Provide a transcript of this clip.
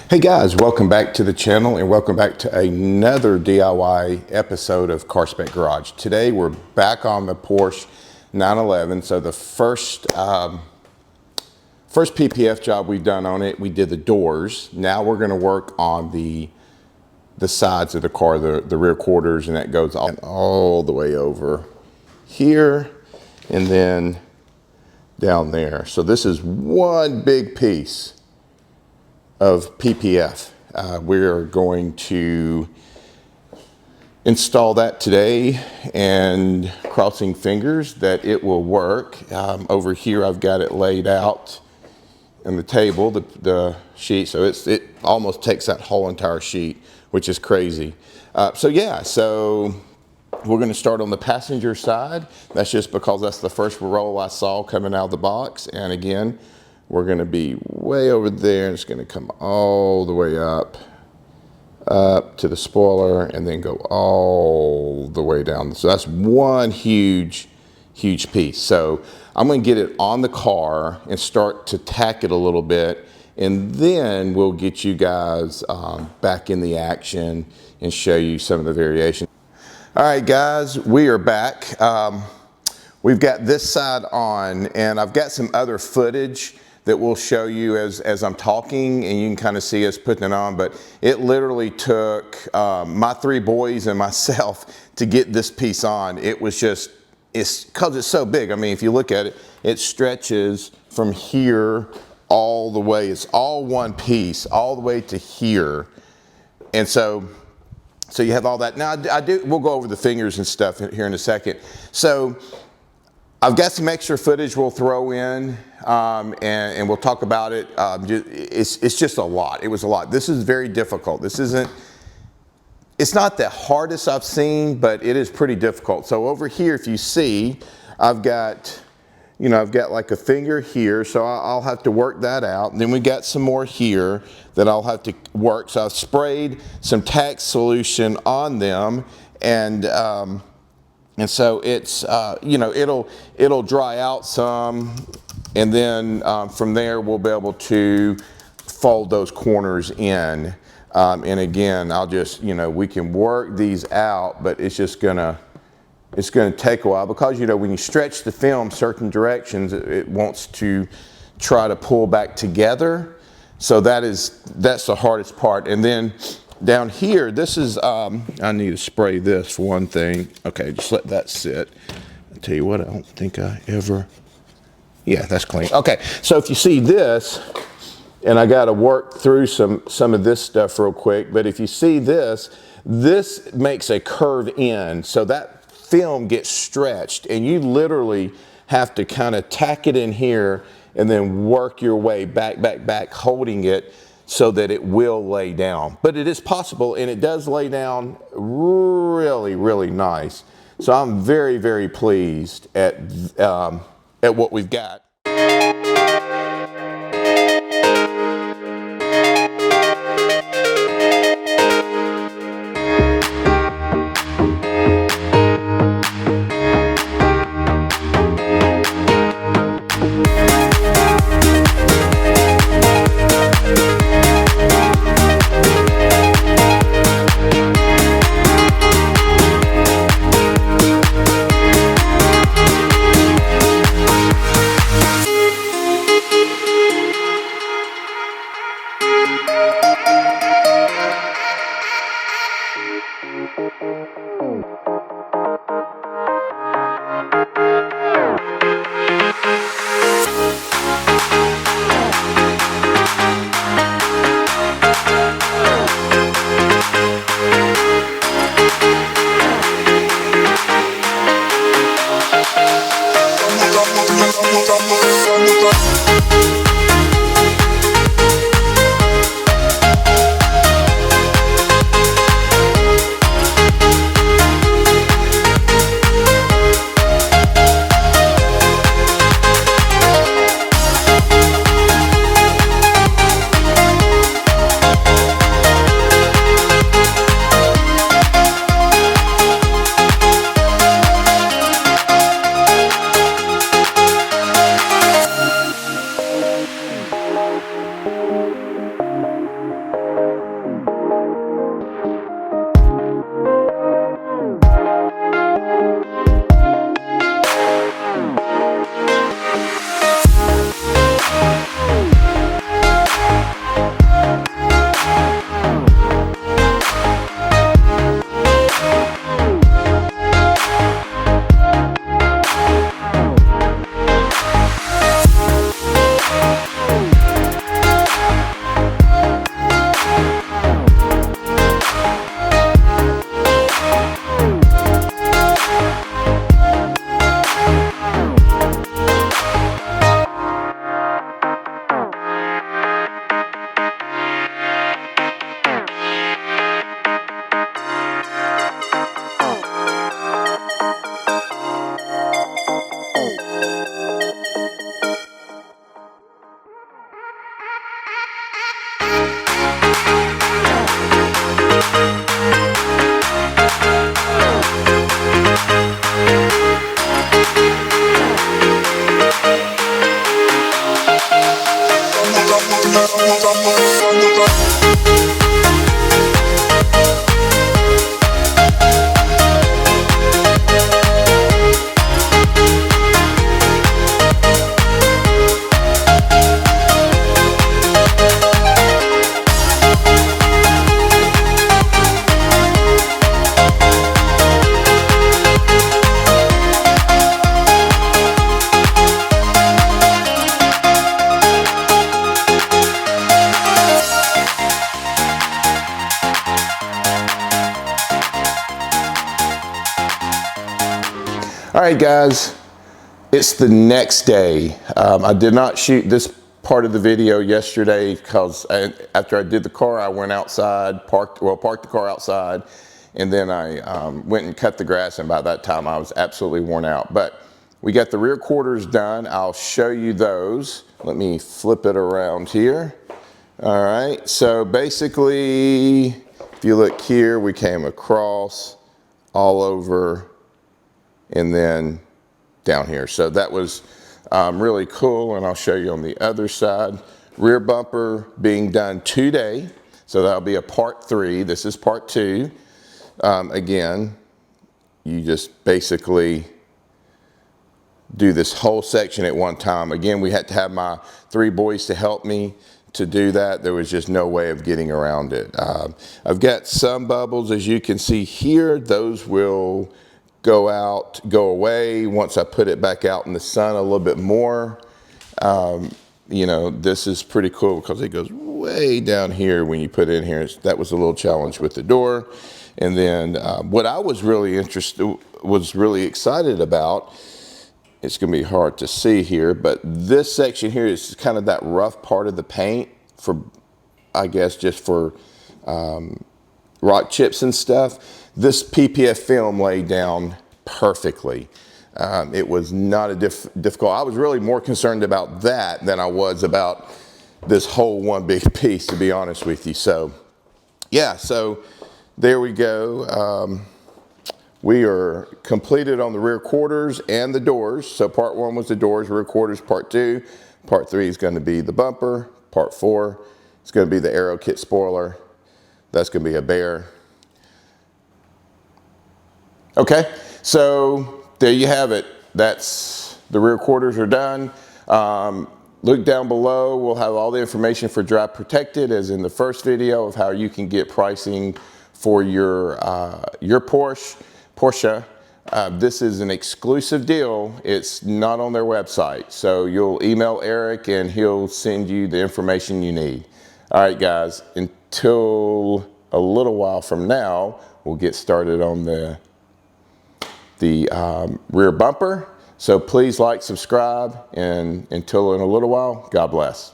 Hey guys, welcome back to the channel and welcome back to another DIY episode of Car Spec Garage. Today we're back on the Porsche 911. So the first PPF job we've done on it, we did the doors. Now we're going to work on the sides of the car, the rear quarters, and that goes all the way over here and then down there. So this is one big piece of PPF. We're going to install that today and crossing fingers that it will work. Over here I've got it laid out on the table, the sheet, so it almost takes that whole entire sheet, which is crazy. So we're going to start on the passenger side. That's just because that's the first roll I saw coming out of the box, and again, we're going to be way over there, and it's going to come all the way up to the spoiler and then go all the way down. So that's one huge piece. So I'm going to get it on the car and start to tack it a little bit, and then we'll get you guys back in the action and show you some of the variations. All right, guys, we are back. We've got this side on, and I've got some other footage that we'll show you as I'm talking, and you can kind of see us putting it on, but it literally took my three boys and myself to get this piece on. It was just, because it's so big. I mean, if you look at it, it stretches from here all the way. It's all one piece, all the way to here. And so you have all that. Now, we'll go over the fingers and stuff here in a second. So I've got some extra footage we'll throw in, and we'll talk about it. It's just a lot. It was a lot. This is very difficult. It's not the hardest I've seen, but it is pretty difficult. So over here, if you see, I've got like a finger here, so I'll have to work that out. And then we got some more here that I'll have to work. So I've sprayed some tack solution on them, and so it's, it'll dry out some, and then from there we'll be able to fold those corners in. And again, I'll just, we can work these out, but it's gonna take a while because, when you stretch the film certain directions, it wants to try to pull back together. So that's the hardest part. And then down here, this is, I need to spray this for one thing. Okay, just let that sit. I'll tell you what, I don't think I ever, yeah, that's clean. Okay, so if you see this, and I gotta work through some of this stuff real quick, but if you see this makes a curve in, so that film gets stretched, and you literally have to kind of tack it in here and then work your way back, holding it so that it will lay down. But it is possible, and it does lay down really nice. So I'm very pleased at what we've got. All right, guys, it's the next day. I did not shoot this part of the video yesterday because after I did the car, I went outside, parked the car outside, and then I went and cut the grass, and by that time I was absolutely worn out. But we got the rear quarters done. I'll show you those. Let me flip it around here. All right, so basically, if you look here, we came across all over and then down here. So that was really cool, and I'll show you on the other side. Rear bumper being done today, so that'll be a part 3. This is part 2. Again, you just basically do this whole section at one time. Again, we had to have my 3 boys to help me to do that. There was just no way of getting around it. I've got some bubbles, as you can see here. Those will go away once I put it back out in the sun a little bit more. You know, this is pretty cool because it goes way down here when you put it in here. That was a little challenge with the door. And then what I was really excited about, it's gonna be hard to see here, but this section here is kind of that rough part of the paint for, I guess, just for rock chips and stuff. This PPF film laid down perfectly. It was not a difficult. I was really more concerned about that than I was about this whole one big piece, to be honest with you. So yeah, so there we go. We are completed on the rear quarters and the doors. So part 1 was the doors, rear quarters. Part 2, part 3 is going to be the bumper. Part 4 is going to be the aero kit spoiler. That's going to be a bear. Okay, so there you have it. That's the rear quarters are done. Look down below. We'll have all the information for Drive Protected, as in the first video, of how you can get pricing for your Porsche. This is an exclusive deal. It's not on their website. So you'll email Eric and he'll send you the information you need. All right, guys, until a little while from now, we'll get started on the rear bumper. So please like, subscribe, and until in a little while, God bless.